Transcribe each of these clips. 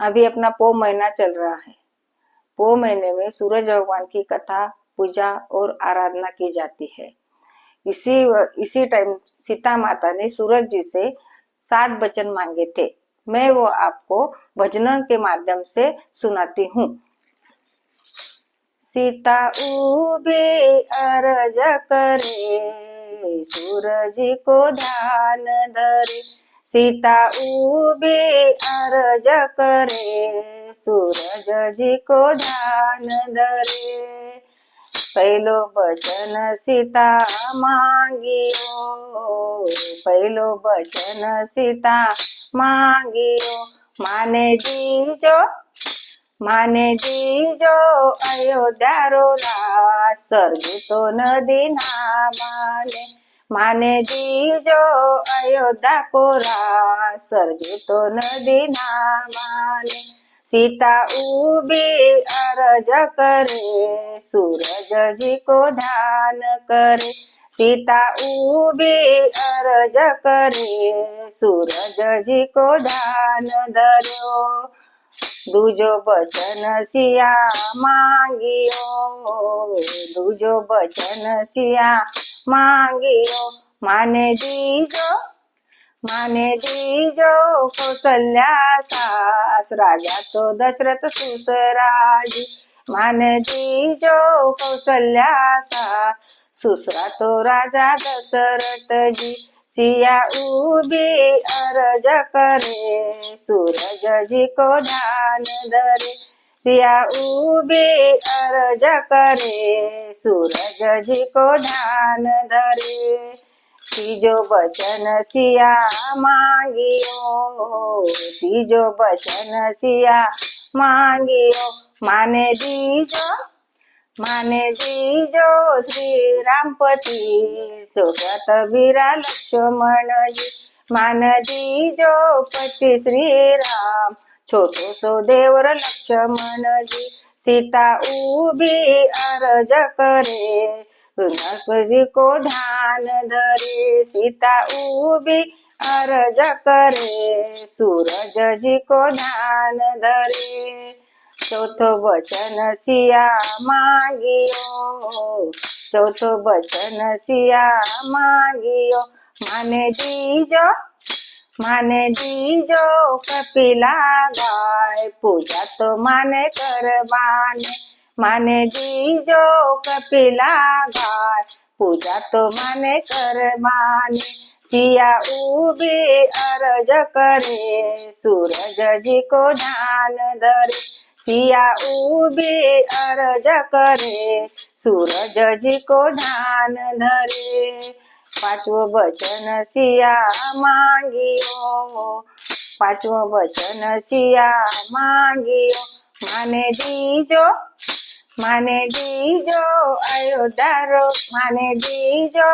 अभी अपना पो महीना चल रहा है। पो महीने में सूरज भगवान की कथा, पूजा और आराधना की जाती है। इसी इसी टाइम सीता माता ने सूरज जी से 7 वचन मांगे थे। मैं वो आपको भजनों के माध्यम से सुनाती हूँ। सीता उबे अरज करे, सूरज को ध्यान धरे। सीता उबे अरज करे, सूरज जी को ध्यान धरे। पहलो वचन सीता मांगियो, पहलो वचन सीता मांगियो। माने दीजो अयोध्या रो राज, स्वर्ग तो नदी ना माने दीजो अयोध्या को राज, स्वर्ग तो नदी ना माने। सीता उबी अरज करे, सूरज जी को ध्यान करे। सीता उबी अरज करे, सूरज जी को ध्यान धर्यो। दूजो वचन सिया मांगियो, दूजो वचन सिया मांगियो। माने दीजो कौशल्या सास, राजा तो दशरथ सुसराजी। माने दीजो कौशल्या सास, सुसरा तो राजा दशरथ जी। सिया उबी अरज करे, सूरज जी को ध्यान धरे। सिया उबी अरज करे, सूरज जी को ध्यान धरे। तीजो वचन सिया मांगियो, तीजो वचन सिया मांगियो। माने दीजो श्री रामपति, सोगत वीरा लक्ष्मण जी। मान दीजो पति श्री राम, छोटो सो देवर लक्ष्मण जी। सीता उबी अरज करे, हनुमान जी को ध्यान धरे। सीता उबी अरज करे, सूरज जी को ध्यान धरे। चौथो वचन सिया मांगियो, चौथो वचन सिया मांगियो। माने दीजो कपिला गाय, पूजा तो माने करवाने। माने दीजो कपिला गाय, पूजा तो माने करवाने। सिया उबी अरज करे, सूरज जी को ध्यान धरे। सिया उबी अरज करे, सूरज जी को ध्यान धरे। पांचवो वचन सिया मांगियो, पांचवो वचन सिया मांगियो। माने दीजो अयोध्या रो, माने दीजो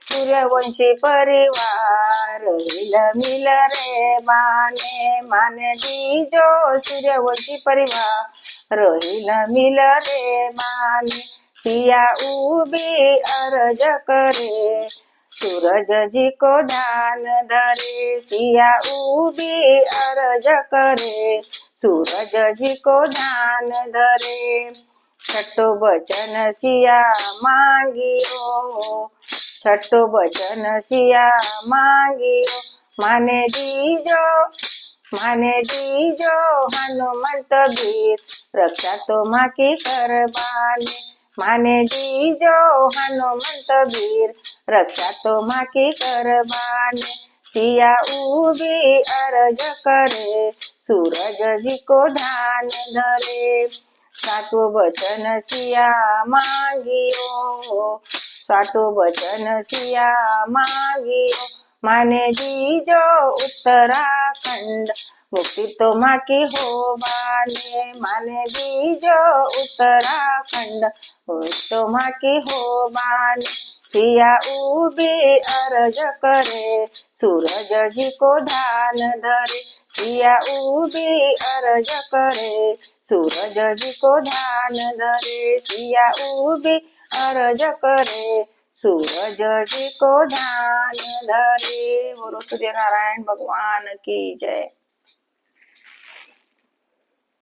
सूर्यवंशी परिवार, हिल मिल रे माने दीजो सूर्यवंशी परिवार, हिल मिल रे माने। सिया उबी अरज करे, सूरज जी को ध्यान धरे। सिया उबी अरज करे, सूरज जी को ध्यान धरे। छठो वचन सिया मांगियो, छठो वचन सिया मांगियो। माने दीजो हनुमंत वीर, रक्षा तो माँ की करवाने। माने दीजो हनुमंत वीर, रक्षा तो माँ की करवाने। सिया उबी अरज करे, सूरज जी को ध्यान धरे। सातों वचन सिया मांगियो, सातों वचन सिया मांगियो। माने दीजो उत्तराखंड, मुक्ति तो माँ की होवाने। माने दीजो उत्तराखंड, मुक्ति तो माँ की होवाने। सिया उबी अरज करे, सूरज जी को ध्यान धरे। सिया उबी अरज करे, सूरज जी को ध्यान धरे। सिया उबी अरज करे, सूरज जी को ध्यान धरे। बोलो सूर्य नारायण भगवान की जय।